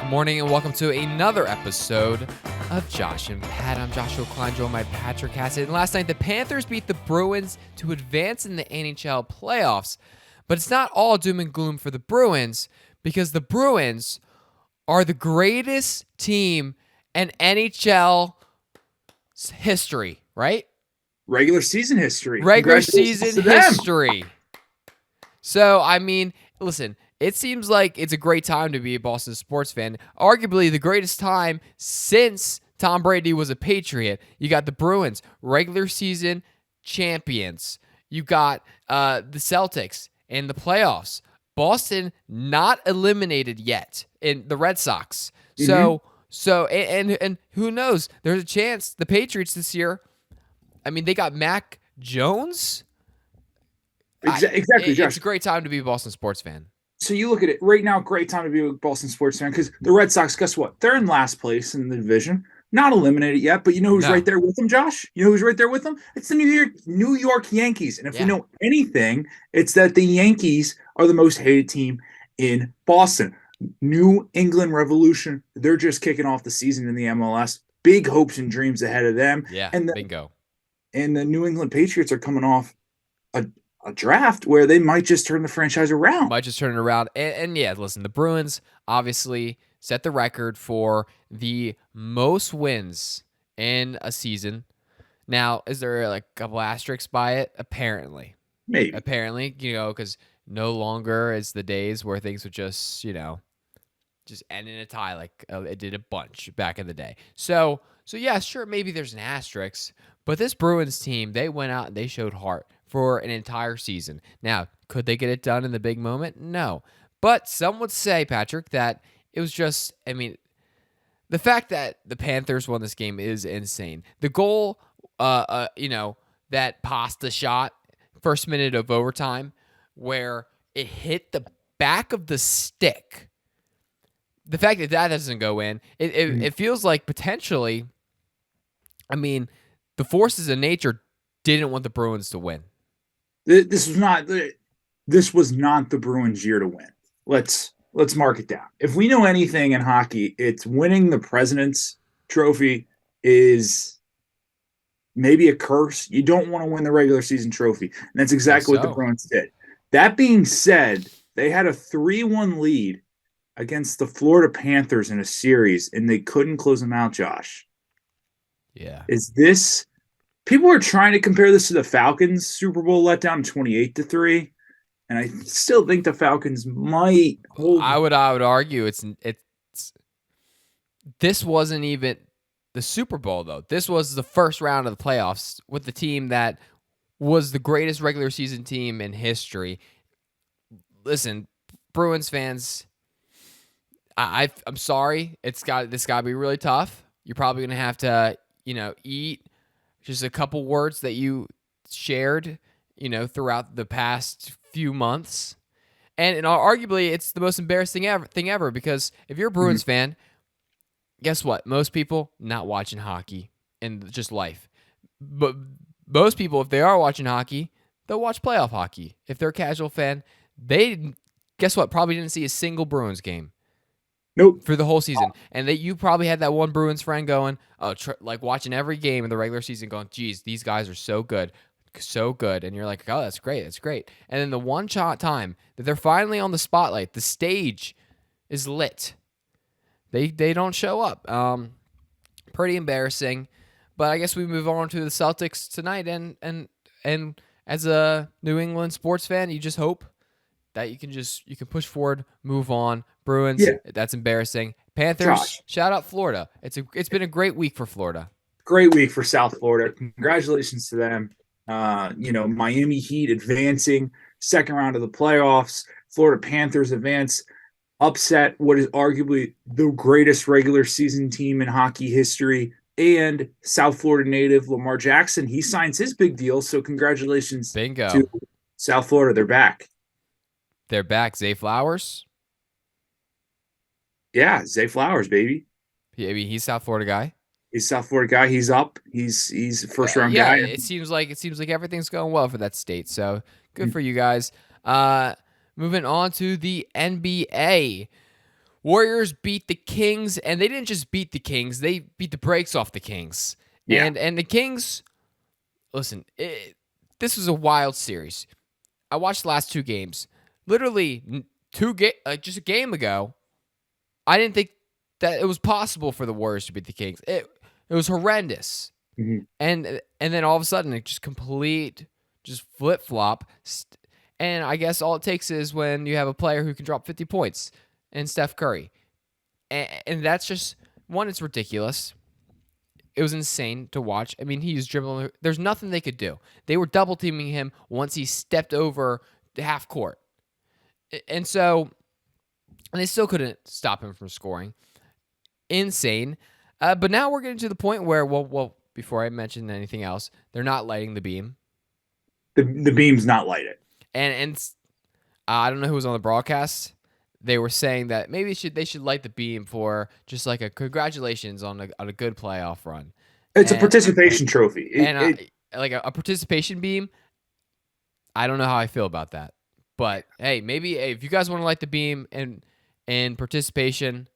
Morning and welcome to another episode of Josh and Pat. I'm Joshua Klein, joined by Patrick Hassett. And last night, the Panthers beat the Bruins to advance in the NHL playoffs. But it's not all doom and gloom for the Bruins, because the Bruins are the greatest team in NHL history, right? Regular season history. Regular season history. So, I mean, listen, it seems like it's a great time to be a Boston sports fan. Arguably the greatest time since Tom Brady was a Patriot. You got the Bruins, regular season champions. You got the Celtics in the playoffs. Boston not eliminated yet in the Red Sox. So who knows? There's a chance the Patriots this year. I mean, they got Mac Jones. Exactly, Josh. It's a great time to be a Boston sports fan. So you look at it right now, great time to be a Boston sports fan, because the Red Sox, guess what? They're in last place in the division. Not eliminated yet, but you know who's right there with them, Josh? You know who's right there with them? It's the New York Yankees. And if we know anything, it's that the Yankees are the most hated team in Boston. New England Revolution. They're just kicking off the season in the MLS. Big hopes and dreams ahead of them. Yeah, bingo. And the New England Patriots are coming off a draft where they might just turn the franchise around. And yeah, listen, the Bruins obviously set the record for the most wins in a season. Now, is there like a couple asterisks by it? Apparently. Maybe. Apparently, because no longer is the days where things would just end in a tie like it did a bunch back in the day. So yeah, sure, maybe there's an asterisk, but this Bruins team, they went out and they showed heart for an entire season. Now, could they get it done in the big moment? No. But some would say, Patrick, that it was just, the fact that the Panthers won this game is insane. The goal, that pasta shot, first minute of overtime, where it hit the back of the stick. The fact that doesn't go in, it feels like potentially, the forces of nature didn't want the Bruins to win. This was not the Bruins' year to win. Let's mark it down. If we know anything in hockey, it's winning the President's Trophy is maybe a curse. You don't want to win the regular season trophy. And that's exactly what the Bruins did. That being said, they had a 3-1 lead against the Florida Panthers in a series, and they couldn't close them out, Josh. Yeah. People are trying to compare this to the Falcons Super Bowl letdown 28-3, and I still think the Falcons might hold. I would argue this wasn't even the Super Bowl, though. This was the first round of the playoffs with the team that was the greatest regular season team in history. Listen, Bruins fans, I'm sorry. This got to be really tough. You're probably going to have to, eat just a couple words that you shared, throughout the past few months. And arguably, it's the most embarrassing thing ever, because if you're a Bruins fan, guess what? Most people not watching hockey and just life. But most people, if they are watching hockey, they'll watch playoff hockey. If they're a casual fan, guess what? Probably didn't see a single Bruins game. Nope. For the whole season. And you probably had that one Bruins friend going, watching every game in the regular season going, geez, these guys are so good. So good. And you're like, oh, that's great. That's great. And then the one time that they're finally on the spotlight, the stage is lit. They don't show up. Pretty embarrassing. But I guess we move on to the Celtics tonight. And as a New England sports fan, you just hope that you can push forward, move on. Bruins, that's embarrassing. Panthers, Josh. Shout out Florida. It's been a great week for Florida. Great week for South Florida. Congratulations to them. Miami Heat advancing second round of the playoffs. Florida Panthers advance, upset what is arguably the greatest regular season team in hockey history. And South Florida native Lamar Jackson, he signs his big deal. So congratulations to South Florida. They're back. They're back. Zay Flowers. Yeah, Zay Flowers, baby. Yeah, he's South Florida guy. He's South Florida guy. He's up. He's a first round guy. It seems like everything's going well for that state. So good for you guys. Moving on to the NBA. Warriors beat the Kings, and they didn't just beat the Kings; they beat the brakes off the Kings. Yeah. And the Kings, listen, this was a wild series. I watched the last two games. Literally just a game ago, I didn't think that it was possible for the Warriors to beat the Kings. It was horrendous. Mhm. And then all of a sudden, it just flip flop. And I guess all it takes is when you have a player who can drop 50 points, and Steph Curry, and that's just one. It's ridiculous. It was insane to watch. I mean, he was dribbling. There's nothing they could do. They were double teaming him once he stepped over the half court, and they still couldn't stop him from scoring. Insane. But now we're getting to the point where, well, before I mention anything else, they're not lighting the beam. The beam's not lighted. And I don't know who was on the broadcast. They were saying that maybe they should light the beam for just like a congratulations on a good playoff run. It's a participation trophy. Like a participation beam. I don't know how I feel about that. But hey, maybe if you guys want to light the beam and participation,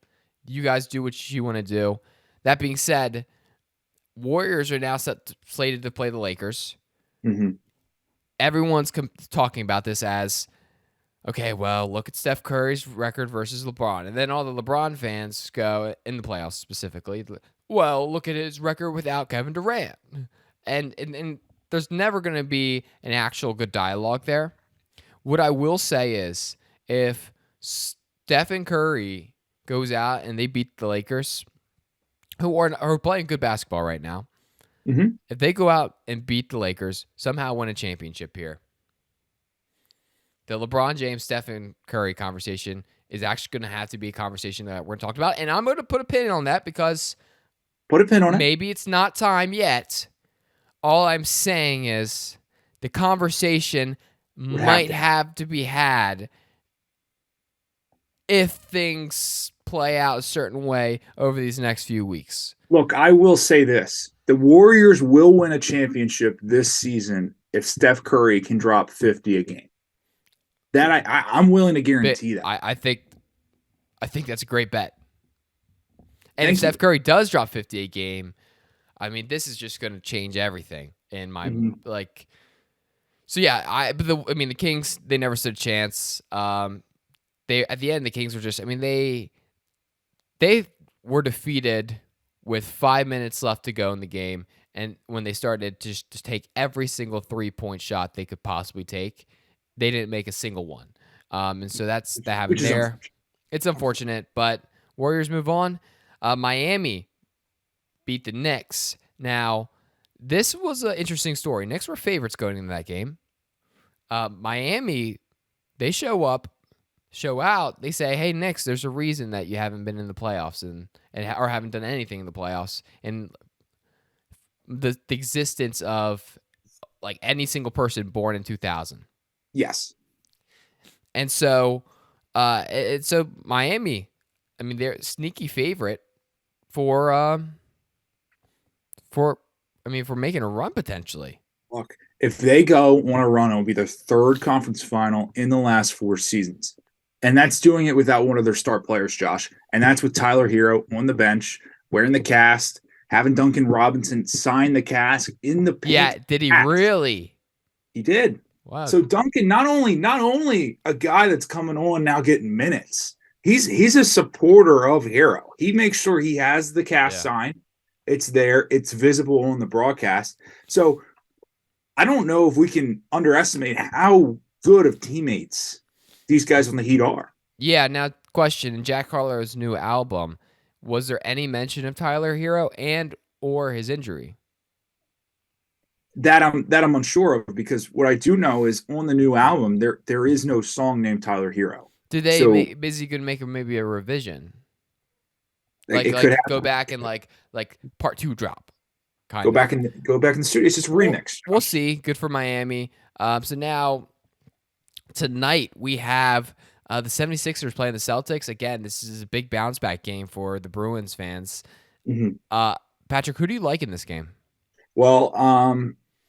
you guys do what you want to do. That being said, Warriors are now slated to play the Lakers. Mm-hmm. Everyone's talking about this as, okay, well, look at Steph Curry's record versus LeBron. And then all the LeBron fans go, in the playoffs specifically, well, look at his record without Kevin Durant. And there's never going to be an actual good dialogue there. What I will say is, if Stephen Curry goes out and they beat the Lakers, who are playing good basketball right now, mm-hmm. if they go out and beat the Lakers, somehow win a championship here, the LeBron James, Stephen Curry conversation is actually going to have to be a conversation that we're talking about. And I'm going to put a pin on that because maybe it's not time yet. All I'm saying is the conversation might have to be had if things play out a certain way over these next few weeks. Look, I will say this. The Warriors will win a championship this season if Steph Curry can drop 50 a game. That I'm willing to guarantee that. I think that's a great bet. And if Steph Curry does drop 50 a game, I mean, this is just going to change everything in my like. So yeah, the Kings, they never stood a chance. They at the end, the Kings were just. I mean, they were defeated with 5 minutes left to go in the game, and when they started to just take every single 3-point shot they could possibly take, they didn't make a single one. And so that happened there. It's unfortunate, but Warriors move on. Miami beat the Knicks. Now, this was an interesting story. Knicks were favorites going into that game. Miami, they show out. They say, "Hey, Knicks, there's a reason that you haven't been in the playoffs or haven't done anything in the playoffs." And the existence of like any single person born in 2000. Yes. And so, Miami, I mean, they're a sneaky favorite for making a run potentially. Look, if they go on a run, it will be their third conference final in the last 4 seasons. And that's doing it without one of their star players, Josh. And that's with Tyler Hero on the bench, wearing the cast, having Duncan Robinson sign the cast in the paint. Yeah, did he really? He did. Wow. So Duncan, not only a guy that's coming on now getting minutes, he's a supporter of Hero. He makes sure he has the cast sign. It's there. It's visible on the broadcast. So I don't know if we can underestimate how good of teammates these guys on the Heat are. Yeah. Now, question: in Jack Harlow's new album, was there any mention of Tyler Hero and or his injury? That I'm unsure of, because what I do know is on the new album there is no song named Tyler Hero. Did they is he going to make maybe a revision? Like go back and like part 2 drop. Go back in the studio. It's just a remix. We'll see. Good for Miami. So now tonight we have the 76ers playing the Celtics. Again, this is a big bounce back game for the Bruins fans. Mm-hmm. Patrick, who do you like in this game? Well,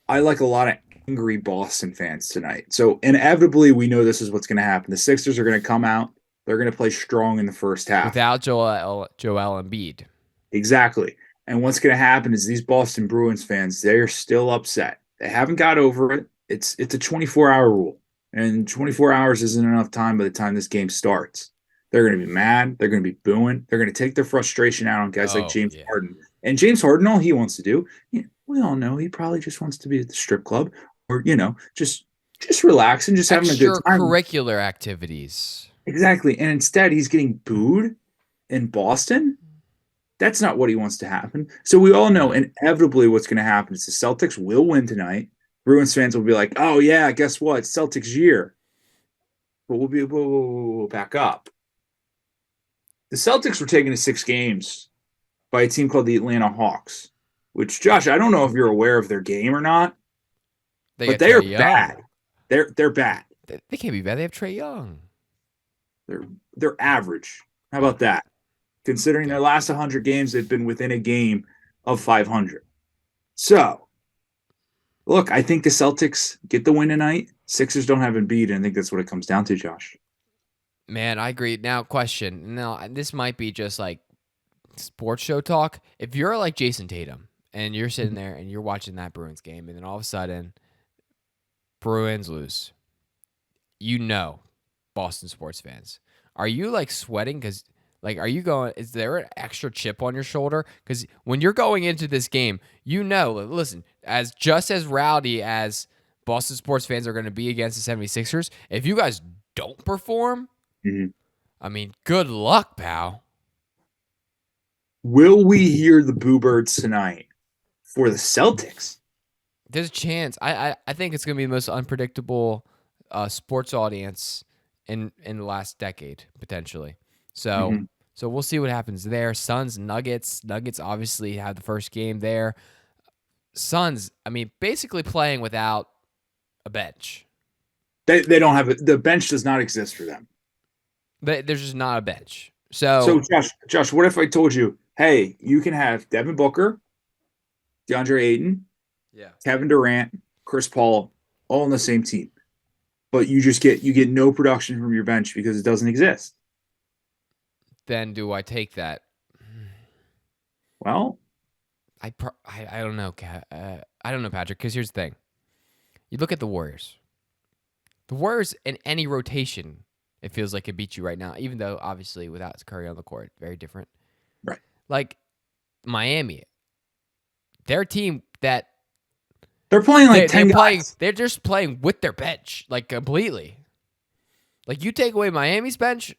I like a lot of angry Boston fans tonight. So inevitably, we know this is what's going to happen. The Sixers are going to come out. They're going to play strong in the first half. Without Joel Embiid. Exactly. And what's going to happen is these Boston Bruins fans, they're still upset. They haven't got over it. It's a 24-hour rule. And 24 hours isn't enough time by the time this game starts. They're going to be mad. They're going to be booing. They're going to take their frustration out on guys like James Harden. And James Harden, all he wants to do, we all know he probably just wants to be at the strip club or, just relax and just having a good time. Extracurricular activities. Exactly. And instead, he's getting booed in Boston. That's not what he wants to happen. So we all know inevitably what's going to happen is the Celtics will win tonight. Bruins fans will be like, oh, yeah, guess what? It's Celtics year. But we'll back up. The Celtics were taken to 6 games by a team called the Atlanta Hawks, which, Josh, I don't know if you're aware of their game or not, but they are bad. They're bad. They can't be bad. They have Trae Young. They're average. How about that? Considering their last 100 games, they've been within a game of 500. So, look, I think the Celtics get the win tonight. Sixers don't have Embiid, and I think that's what it comes down to, Josh. Man, I agree. Now, question. Now, this might be just like sports show talk. If you're like Jason Tatum and you're sitting there and you're watching that Bruins game, and then all of a sudden, Bruins lose, Boston sports fans, are you like sweating? Because, like, are you going, is there an extra chip on your shoulder? Because when you're going into this game, listen, as just as rowdy as Boston sports fans are going to be against the 76ers, if you guys don't perform, I mean, good luck, pal. Will we hear the Boo Birds tonight for the Celtics? There's a chance. I think it's going to be the most unpredictable sports audience in the last decade, potentially. So we'll see what happens there. Suns, Nuggets. Nuggets obviously had the first game there. Suns, I mean, basically playing without a bench. They don't have it. The bench does not exist for them. There's just not a bench. So Josh, what if I told you, hey, you can have Devin Booker, DeAndre Ayton, Kevin Durant, Chris Paul, all on the same team, but you get no production from your bench because it doesn't exist. Then do I take that? Well, I don't know. I don't know, Patrick. Because here's the thing: you look at the Warriors. The Warriors in any rotation, it feels like it beat you right now. Even though obviously without Curry on the court, very different. Right. Like Miami, their team that they're playing like 10 guys. They're just playing with their bench, like completely. Like you take away Miami's bench,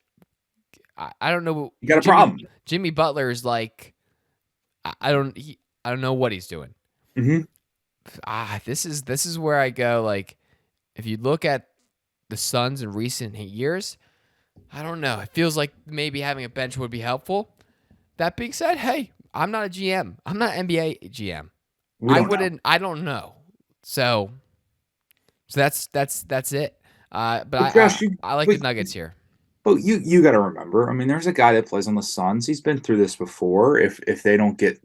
I don't know. You got a problem. Jimmy Butler is like, I don't know what he's doing. This is where I go. Like, if you look at the Suns in recent years, I don't know. It feels like maybe having a bench would be helpful. That being said, hey, I'm not a GM. I'm not an NBA GM. I don't know. So that's it. But Josh, I like the Nuggets here. But you got to remember. I mean, there's a guy that plays on the Suns. He's been through this before. If they don't get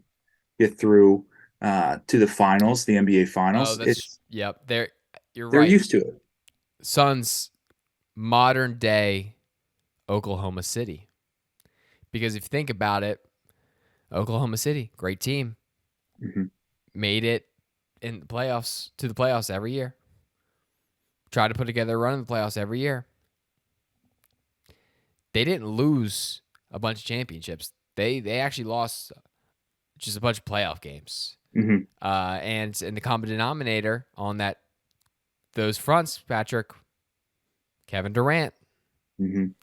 through to the finals, the NBA finals, you're right. They're used to it. Suns, modern day Oklahoma City. Because if you think about it, Oklahoma City, great team, made it in the playoffs to the playoffs every year. Try to put together a run in the playoffs every year. They didn't lose a bunch of championships. They actually lost just a bunch of playoff games. And the common denominator on those fronts, Patrick, Kevin Durant.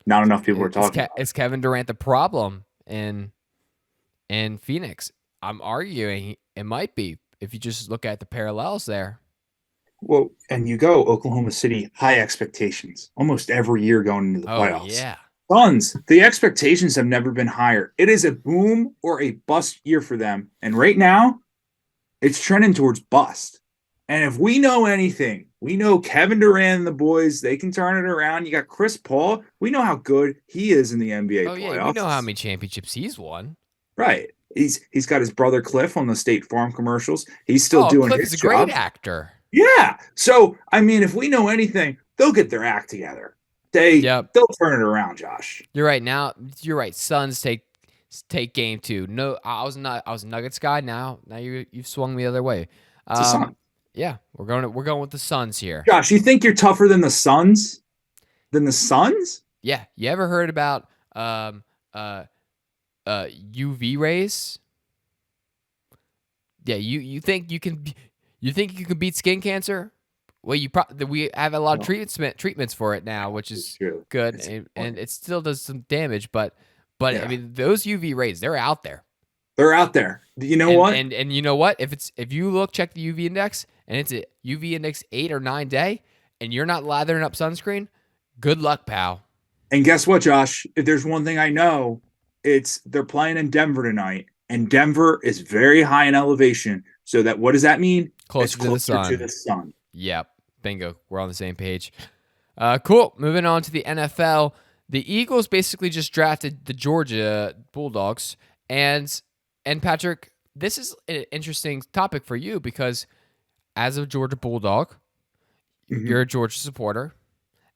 Not enough people are talking about it. Is Kevin Durant the problem in Phoenix? I'm arguing it might be if you just look at the parallels there. Well, and you go Oklahoma City, high expectations almost every year going into the playoffs. Yeah. Suns, the expectations have never been higher. It is a boom or a bust year for them. And right now, it's trending towards bust. And if we know anything, we know Kevin Durant and the boys, they can turn it around. You got Chris Paul. We know how good he is in the NBA playoffs. Yeah, we know how many championships he's won. Right. He's got his brother Cliff on the State Farm commercials. He's still doing Cliff his is a job. great actor. Yeah. So, I mean, if we know anything, they'll get their act together. Yep. they'll turn it around, Josh. You're right. Now you're right. Suns take game 2. No, I was a Nuggets guy. Now you've swung the other way. It's the Suns. Yeah, we're going with the Suns here. Josh, you think you're tougher than the Suns? Than the Suns? Yeah. You ever heard about UV rays? Yeah, you think you can beat skin cancer? Well, we have a lot of treatments for it now, which is good, and it still does some damage. But I mean, those UV rays, they're out there. They're out there. You know what? And you know what? If you check the UV index, and it's a UV index 8 or 9 day, and you're not lathering up sunscreen, good luck, pal. And guess what, Josh? If there's one thing I know, it's they're playing in Denver tonight, and Denver is very high in elevation. So what does that mean? Closer to the sun. Yep. Bingo. We're on the same page. Cool. Moving on to the NFL. The Eagles basically just drafted the Georgia Bulldogs. And Patrick, this is an interesting topic for you because as a Georgia Bulldog, you're a Georgia supporter.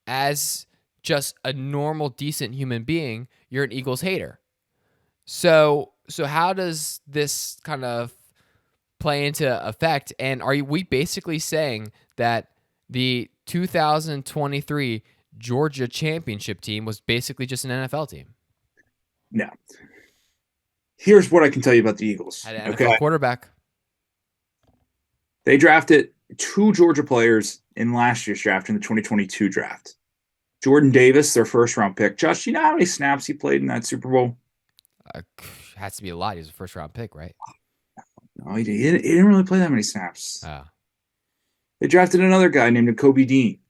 As just a normal, decent human being, you're an Eagles hater. So how does this kind of play into effect? And are we basically saying that the 2023 Georgia championship team was basically just an NFL team? No. Here's what I can tell you about the Eagles. Had an NFL quarterback. They drafted 2 Georgia players in last year's draft, in the 2022 draft. Jordan Davis, their first-round pick. Josh, you know how many snaps he played in that Super Bowl? Has to be a lot. He was a first-round pick, right? No, he didn't really play that many snaps. Oh. They drafted another guy named Kobe Dean.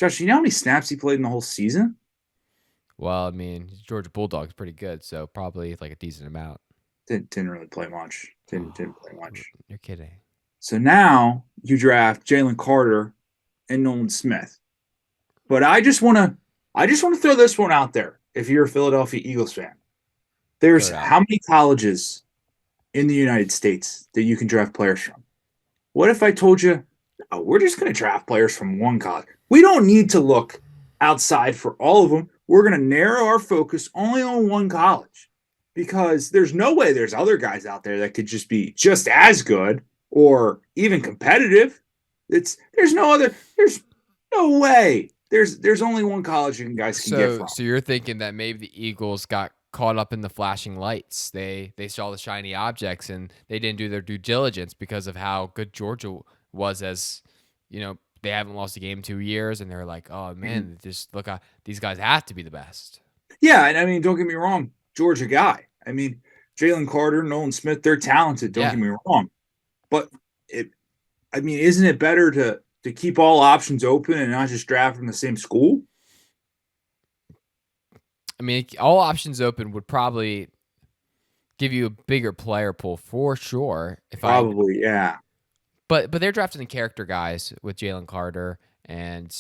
Josh, you know how many snaps he played in the whole season? Well, I mean, Georgia Bulldog's pretty good, so probably like a decent amount. Didn't really play much. Didn't play much. You're kidding. So now you draft Jalen Carter and Nolan Smith. But I just want to throw this one out there. If you're a Philadelphia Eagles fan, there's how many colleges in the United States that you can draft players from? What if I told you, oh, we're just going to draft players from one college? We don't need to look outside for all of them. We're going to narrow our focus only on one college because there's no way there's other guys out there that could just be just as good or even competitive. There's no way. There's only one college you guys can get from. So you're thinking that maybe the Eagles got caught up in the flashing lights. They saw the shiny objects and they didn't do their due diligence because of how good Georgia was. As you know, they haven't lost a game in 2 years, and they're like, oh man, just look, these guys have to be the best. Yeah, and I mean, don't get me wrong, Georgia guy. I mean, Jalen Carter, Nolan Smith, they're talented. Don't get me wrong, but isn't it better to keep all options open and not just draft from the same school? I mean, all options open would probably give you a bigger player pool for sure. Yeah. But they're drafting the character guys with Jalen Carter and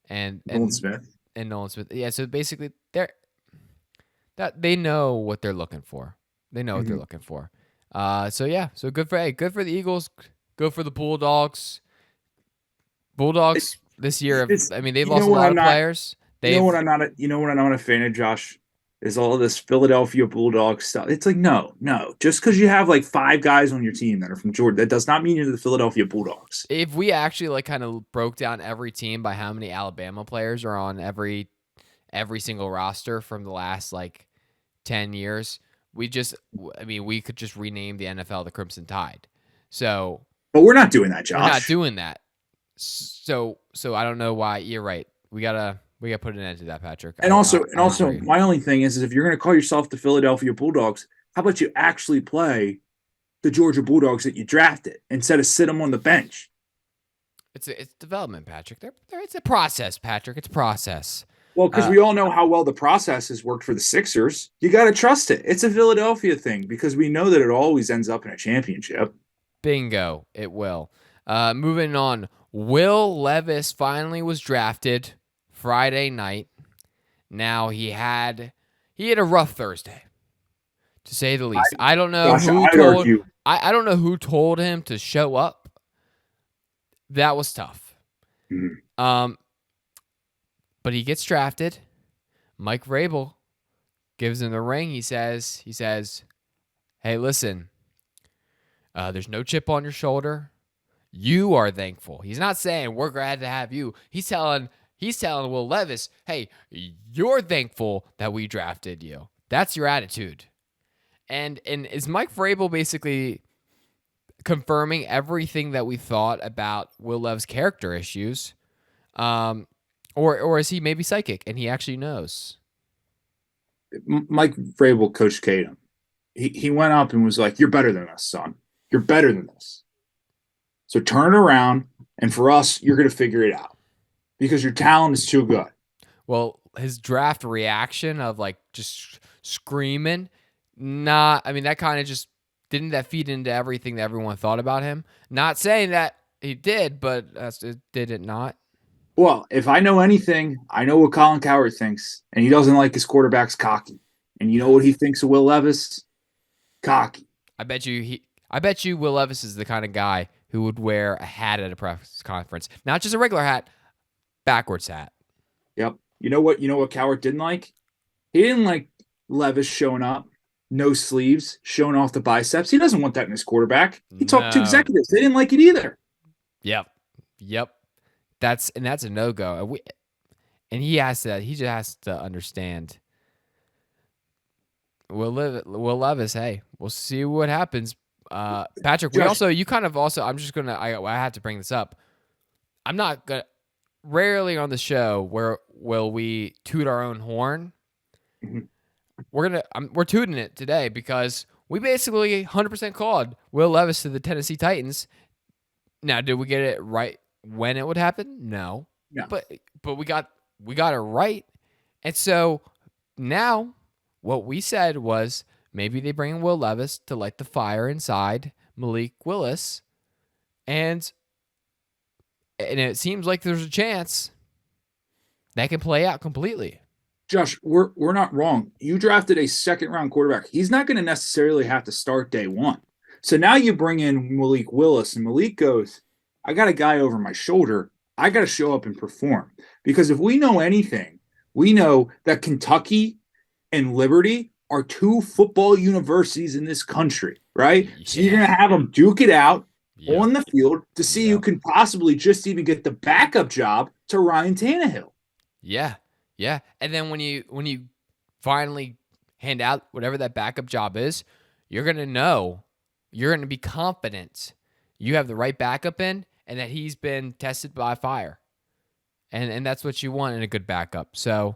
Nolan Smith. And Nolan Smith. Yeah, so basically they know what they're looking for. They know what they're looking for. So good for the Eagles. Good for the Bulldogs. Bulldogs this year. They've lost a lot of players. You know what I'm not a fan of, Josh, is all of this Philadelphia Bulldogs stuff. It's like, no. Just because you have like 5 guys on your team that are from Georgia, that does not mean you're the Philadelphia Bulldogs. If we actually kind of broke down every team by how many Alabama players are on every single roster from the last 10 years, we could just rename the NFL the Crimson Tide. So, but we're not doing that, Josh. We're not doing that. So I don't know why. You're right. We gotta put an end to that, Patrick. And also, my only thing is if you're going to call yourself the Philadelphia Bulldogs, how about you actually play the Georgia Bulldogs that you drafted instead of sit them on the bench? It's development, Patrick. It's a process, Patrick. It's a process. Well, because we all know how well the process has worked for the Sixers. You got to trust it. It's a Philadelphia thing because we know that it always ends up in a championship. Bingo. It will. Moving on. Will Levis finally was drafted Friday night. Now he had a rough Thursday, to say the least. I don't know I don't know who told him to show up. That was tough. But he gets drafted. Mike Vrabel gives him the ring. He says, "Hey, listen, there's no chip on your shoulder. You are thankful." He's not saying we're glad to have you. He's telling Will Levis, "Hey, you're thankful that we drafted you. That's your attitude." And is Mike Vrabel basically confirming everything that we thought about Will Levis' character issues? Or is he maybe psychic and he actually knows? Mike Vrabel coached Tatum. He went up and was like, "You're better than us, son. You're better than this. So turn it around, and for us, you're going to figure it out because your talent is too good." Well, his draft reaction of like just screaming, that kind of just didn't that feed into everything that everyone thought about him. Not saying that he did, but did it not? Well, if I know anything, I know what Colin Cowherd thinks, and he doesn't like his quarterbacks cocky. And you know what he thinks of Will Levis? Cocky. I bet you Will Levis is the kind of guy who would wear a hat at a press conference, not just a regular hat, backwards hat. Yep. You know what Cowherd didn't like? He didn't like Levis showing up, no sleeves, showing off the biceps. He doesn't want that in his quarterback. He talked to executives. They didn't like it either. Yep. That's a no-go. And he just has to understand. Will Levis, hey, we'll see what happens. Patrick, Josh, I'm just gonna. I have to bring this up. I'm not gonna. Rarely on the show where will we toot our own horn. mm-hmm. We're tooting it today because we basically 100% called Will Levis to the Tennessee Titans. Now, did we get it right when it would happen? No. But we got it right. And so now what we said was maybe they bring in Will Levis to light the fire inside Malik Willis, and it seems like there's a chance that can play out completely. Josh, we're not wrong. You drafted a second-round quarterback. He's not going to necessarily have to start day one. So now you bring in Malik Willis, and Malik goes, "I got a guy over my shoulder. I got to show up and perform." Because if we know anything, we know that Kentucky and Liberty are two football universities in this country, right? Yeah. So you're going to have them duke it out on the field to see who can possibly just even get the backup job to Ryan Tannehill. Yeah. And then when you finally hand out whatever that backup job is, you're going to know, you're going to be confident you have the right backup in and that he's been tested by fire. And that's what you want in a good backup. So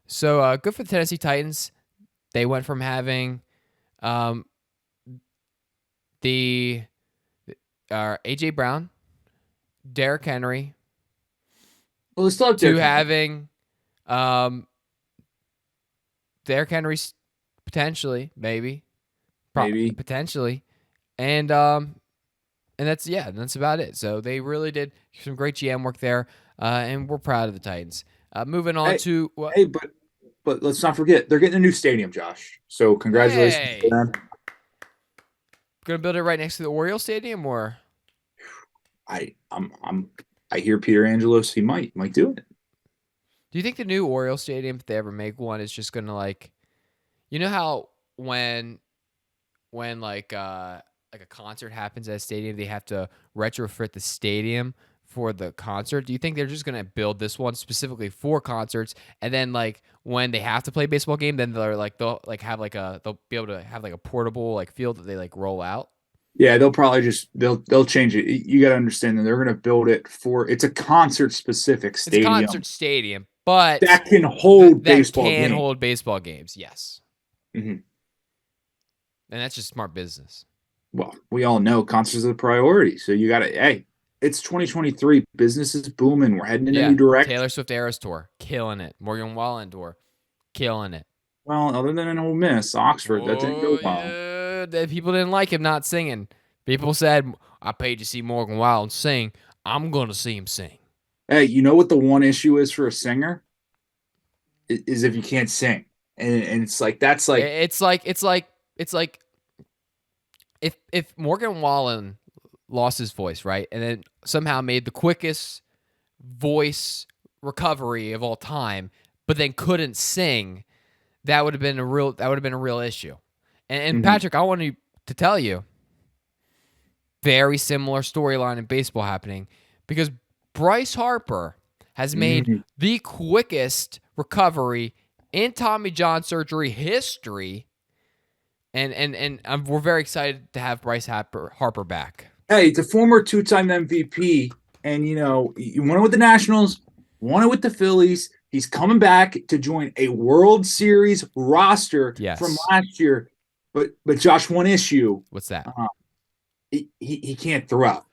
good for the Tennessee Titans. They went from having A.J. Brown, Derrick Henry, to having Derrick Henry potentially, maybe, potentially, and that's about it. So they really did some great GM work there, and we're proud of the Titans. Moving on to but let's not forget they're getting a new stadium, Josh. So congratulations to them. Gonna build it right next to the Oriole Stadium, or I hear Peter Angelos, he might do it. Do you think the new Oriole Stadium, if they ever make one, is just gonna like, you know how when like a concert happens at a stadium, they have to retrofit the stadium for the concert? Do you think they're just gonna build this one specifically for concerts, and then like when they have to play a baseball game, then they'll be able to have like a portable like field that they like roll out? Yeah, they'll probably they'll change it. You got to understand that they're going to build it it's a concert specific stadium. It's a concert stadium, but that can hold baseball games. Yes. Mm-hmm. And that's just smart business. Well, we all know concerts are the priority. So you got to, hey, it's 2023. Business is booming. We're heading in a new direction. Taylor Swift Eras Tour, killing it. Morgan Wallen Tour, killing it. Well, other than an Ole Miss, Oxford, that didn't go well. Yeah. People didn't like him not singing. People said, "I paid to see Morgan Wallen sing. I'm going to see him sing." Hey, you know what the one issue is for a singer? Is if you can't sing. And it's like, that's like... It's like if Morgan Wallen lost his voice, right? And then somehow made the quickest voice recovery of all time, but then couldn't sing, that would have been a real issue. And Patrick, I want to tell you, very similar storyline in baseball happening, because Bryce Harper has made the quickest recovery in Tommy John surgery history, and we're very excited to have Bryce Harper back. Hey, it's a former 2-time MVP, and you won it with the Nationals, won it with the Phillies. He's coming back to join a World Series roster from last year. But Josh, one issue. What's that? He can't throw.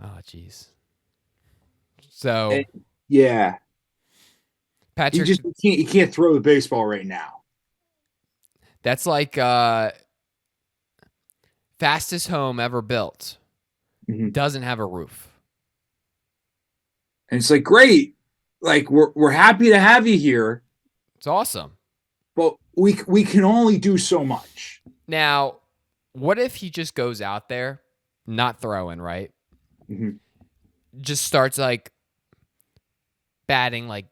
Oh, jeez. So and, yeah, Patrick, he can't throw the baseball right now. That's like fastest home ever built. Doesn't have a roof. And it's like, great, like we're happy to have you here. It's awesome, but we can only do so much. Now, what if he just goes out there, not throwing, right? Just starts like batting like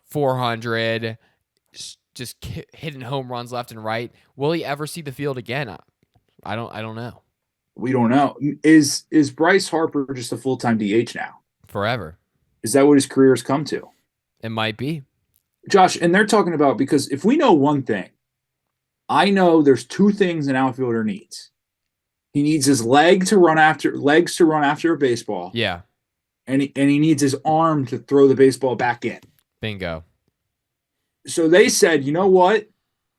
400, just hitting home runs left and right. Will he ever see the field again? I don't know. We don't know. Is Bryce Harper just a full-time DH now? Forever. Is that what his career has come to? It might be. Josh, and they're talking about, because if we know one thing, I know there's two things an outfielder needs. He needs his legs to run after a baseball. Yeah. And he needs his arm to throw the baseball back in. Bingo. So they said, you know what?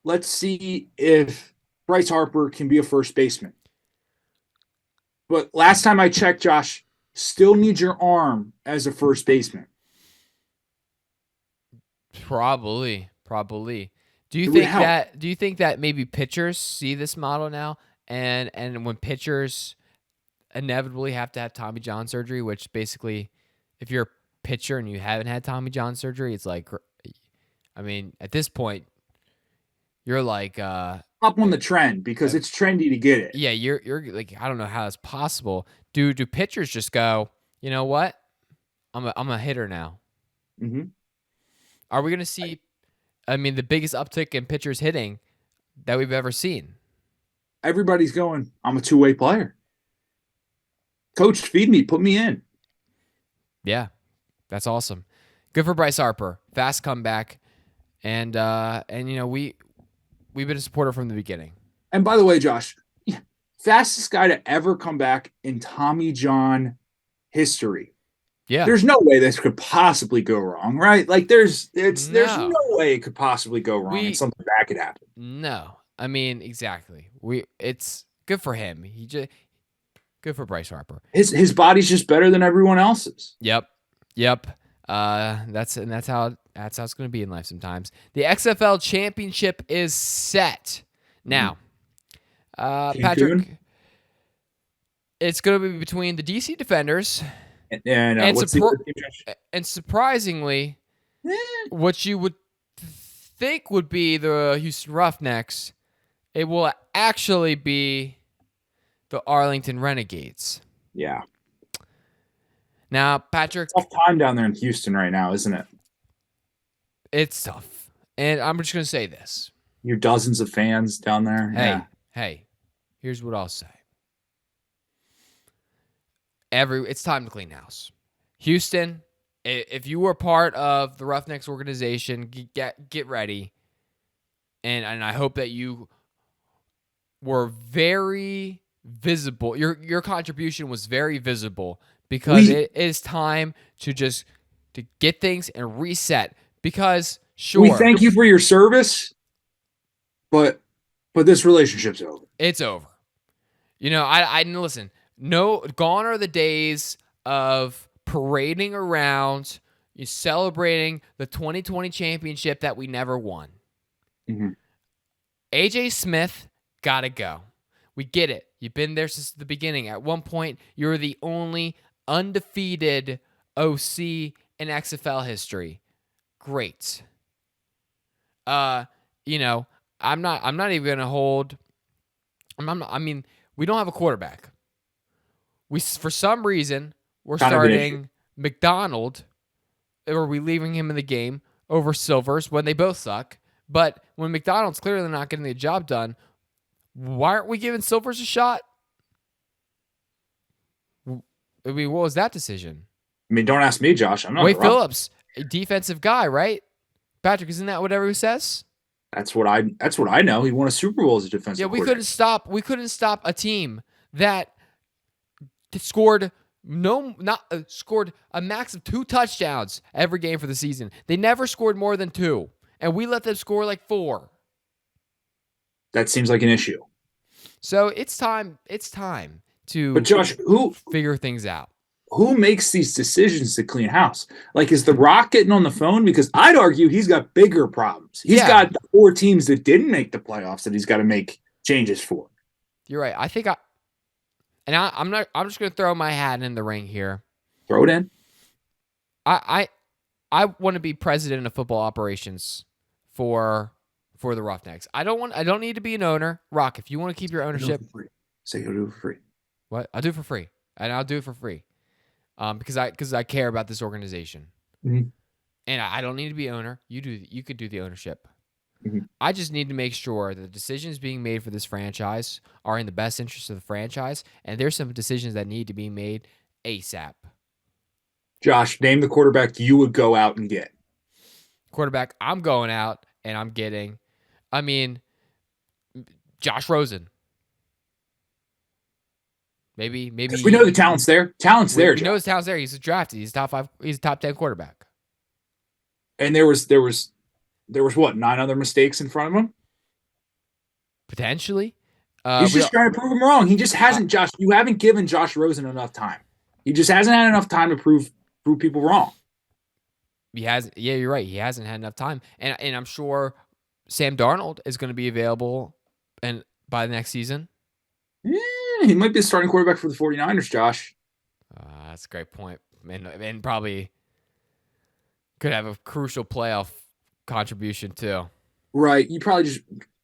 Let's see if Bryce Harper can be a first baseman. But last time I checked, Josh, still needs your arm as a first baseman. Probably. Do you think that maybe pitchers see this model now, and when pitchers inevitably have to have Tommy John surgery, which basically, if you're a pitcher and you haven't had Tommy John surgery, it's like, I mean, at this point, you're like up on the trend, because it's trendy to get it. Yeah, you're like, I don't know how that's possible. Do pitchers just go, you know what? I'm a hitter now. Are we gonna see? I mean, the biggest uptick in pitchers hitting that we've ever seen. Everybody's going, I'm a two-way player. Coach, feed me, put me in. Yeah, that's awesome. Good for Bryce Harper. Fast comeback, and we've been a supporter from the beginning. And by the way, Josh, fastest guy to ever come back in Tommy John history. Yeah. There's no way this could possibly go wrong, right? Like there's no way it could possibly go wrong and something bad could happen. No. I mean, exactly. It's good for him. Good for Bryce Harper. His body's just better than everyone else's. Yep. That's how it's going to be in life sometimes. The XFL championship is set. Now, Patrick, it's going to be between the DC Defenders and surprisingly, what you would think would be the Houston Roughnecks, it will actually be the Arlington Renegades. Yeah. Now, Patrick, tough time down there in Houston right now, isn't it? It's tough. And I'm just going to say this. Your dozens of fans down there. Hey, here's what I'll say. It's time to clean house. Houston, if you were part of the Roughnecks organization, get ready. And I hope that you were very visible. Your contribution was very visible, because it is time to get things and reset. Because sure, we thank you for your service, but this relationship's over. It's over. I listen. No, gone are the days of parading around, celebrating the 2020 championship that we never won. AJ Smith gotta go. We get it. You've been there since the beginning. At one point, you were the only undefeated OC in XFL history. Great. I'm not even gonna hold. We don't have a quarterback. For some reason, we're starting McDonald, or are we leaving him in the game over Silvers when they both suck? But when McDonald's clearly not getting the job done, why aren't we giving Silvers a shot? I mean, what was that decision? I mean, don't ask me, Josh. I'm not Wade a rough. Phillips, a defensive guy, right? Patrick, isn't that what everyone says? That's what I know. He won a Super Bowl as a defensive Yeah, coordinator. we couldn't stop a team that scored scored a max of 2 touchdowns every game for the season. They never scored more than 2, and we let them score like 4. That seems like an issue. So it's time to But Josh, figure things out. who makes these decisions to clean house? Like, is The Rock getting on the phone? Because I'd argue he's got bigger problems. He's got 4 teams that didn't make the playoffs that he's got to make changes for. You're right. I'm just going to throw my hat in the ring here. Throw it in. I want to be president of football operations for the Roughnecks. I don't need to be an owner. Rock, if you want to keep your ownership, Say you'll do it for free. what? I'll do it for free. And I'll do it for free. Because I care about this organization. Mm-hmm. And I don't need to be owner. You could do the ownership. Mm-hmm. I just need to make sure that the decisions being made for this franchise are in the best interest of the franchise, and there's some decisions that need to be made ASAP. Josh, name the quarterback you would go out and get. Quarterback, I'm going out and I'm getting, Josh Rosen. Maybe we know the talent's there. We know his talent's there. He's drafted. He's top 5. He's a top 10 quarterback. And there was what, 9 other mistakes in front of him? Potentially. He's just trying to prove him wrong. He just hasn't, Josh. You haven't given Josh Rosen enough time. He just hasn't had enough time to prove people wrong. He hasn't. Yeah, you're right. He hasn't had enough time, and I'm sure Sam Darnold is going to be available, and by the next season. He might be a starting quarterback for the 49ers, Josh. That's a great point, and probably could have a crucial playoff contribution too. Right. You probably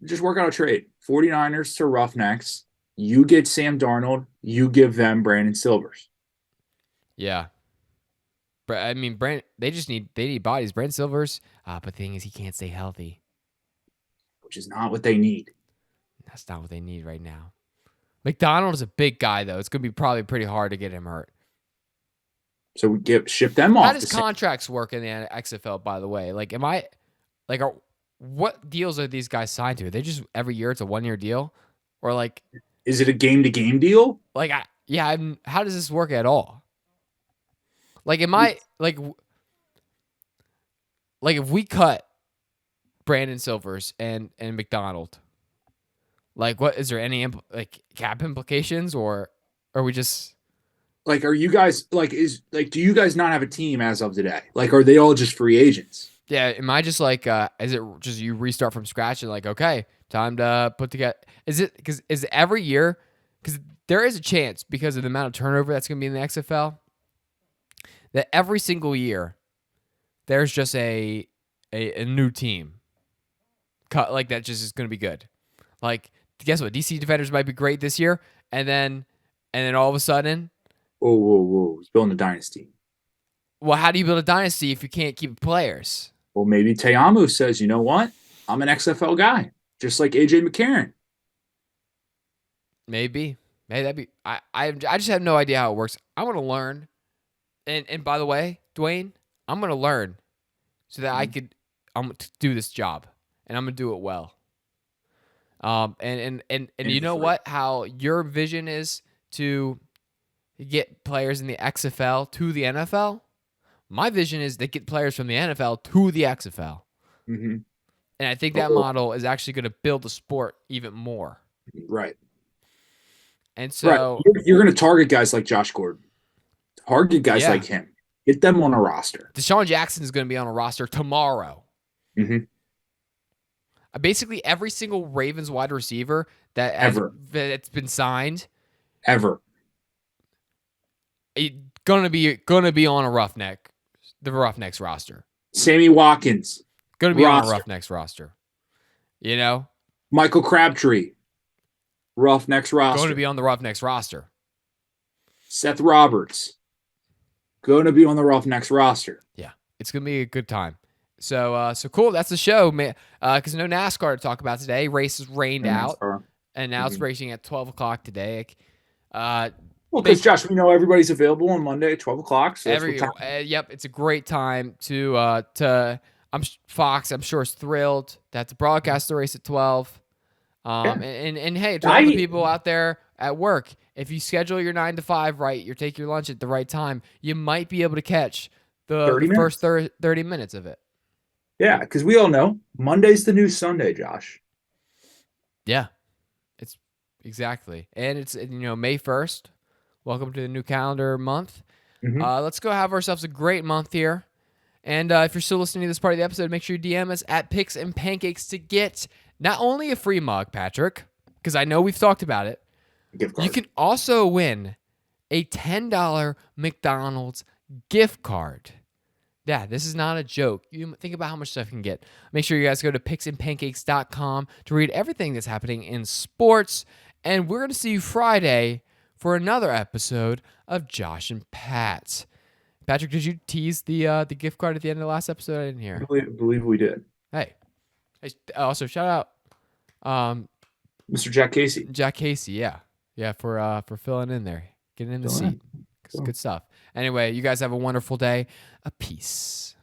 just work out a trade. 49ers to Roughnecks. You get Sam Darnold. You give them Brandon Silvers. Yeah. But I mean, they need bodies. Brandon Silvers, but the thing is, he can't stay healthy. Which is not what they need. That's not what they need right now. McDonald is a big guy, though. It's going to be probably pretty hard to get him hurt. So we ship them off. How does contracts work in the XFL, by the way? Like, what deals are these guys signed to? Are they just every year it's a 1-year deal? Or like, is it a game-to-game deal? Like, how does this work at all? Like, if we cut Brandon Silvers and McDonald, like, what is there any cap implications, or are we just like, are you guys do you guys not have a team as of today? Like, are they all just free agents? Yeah, am I just is it just you restart from scratch and okay, time to put together? Is it every year? Because there is a chance, because of the amount of turnover that's going to be in the XFL, that every single year there's just a new team cut that just is going to be good. Like, guess what? DC Defenders might be great this year, and then all of a sudden, whoa! He's building a dynasty. Well, how do you build a dynasty if you can't keep players? Well, maybe Te'amu says, you know what? I'm an XFL guy, just like AJ McCarron. Maybe that'd be. I just have no idea how it works. I want to learn, and by the way, Dwayne, I'm gonna learn so that I'm gonna do this job, and I'm gonna do it well. And you know what? How your vision is to get players in the XFL to the NFL. My vision is to get players from the NFL to the XFL. Mm-hmm. And I think that model is actually going to build the sport even more. Right. And so you're going to target guys like Josh Gordon. Target guys like him. Get them on a roster. Deshaun Jackson is going to be on a roster tomorrow. Mm-hmm. Basically, every single Ravens wide receiver that's been signed ever gonna be on the Roughnecks roster. Sammy Watkins gonna be on a Roughnecks roster. You know, Michael Crabtree, Roughnecks roster. Going to be on the Roughnecks roster. Seth Roberts, going to be on the Roughnecks roster. Yeah, it's gonna be a good time. So cool. That's the show, man. Because no NASCAR to talk about today. Races rained out, and now it's racing at 12 o'clock today. Well, because Josh, we know everybody's available on Monday at 12 o'clock. So yep, it's a great time to Fox. I'm sure is thrilled that to broadcast the race at 12. And hey, to all the people out there at work, if you schedule your 9 to 5 right, you take your lunch at the right time, you might be able to catch the first 30 minutes of it. Yeah, because we all know Monday's the new Sunday, Josh. Yeah, it's exactly. And it's, May 1st. Welcome to the new calendar month. Let's go have ourselves a great month here. And if you're still listening to this part of the episode, make sure you DM us at Picks and Pancakes to get not only a free mug, Patrick, because I know we've talked about it. You can also win a $10 McDonald's gift card. Yeah, this is not a joke. You think about how much stuff you can get. Make sure you guys go to picksandpancakes.com to read everything that's happening in sports. And we're going to see you Friday for another episode of Josh and Pat. Patrick, did you tease the gift card at the end of the last episode? I didn't hear. I believe we did. Hey, also shout out Mr. Jack Casey. Jack Casey, yeah, for filling in there, getting in the seat. Good stuff. Anyway, you guys have a wonderful day. Peace.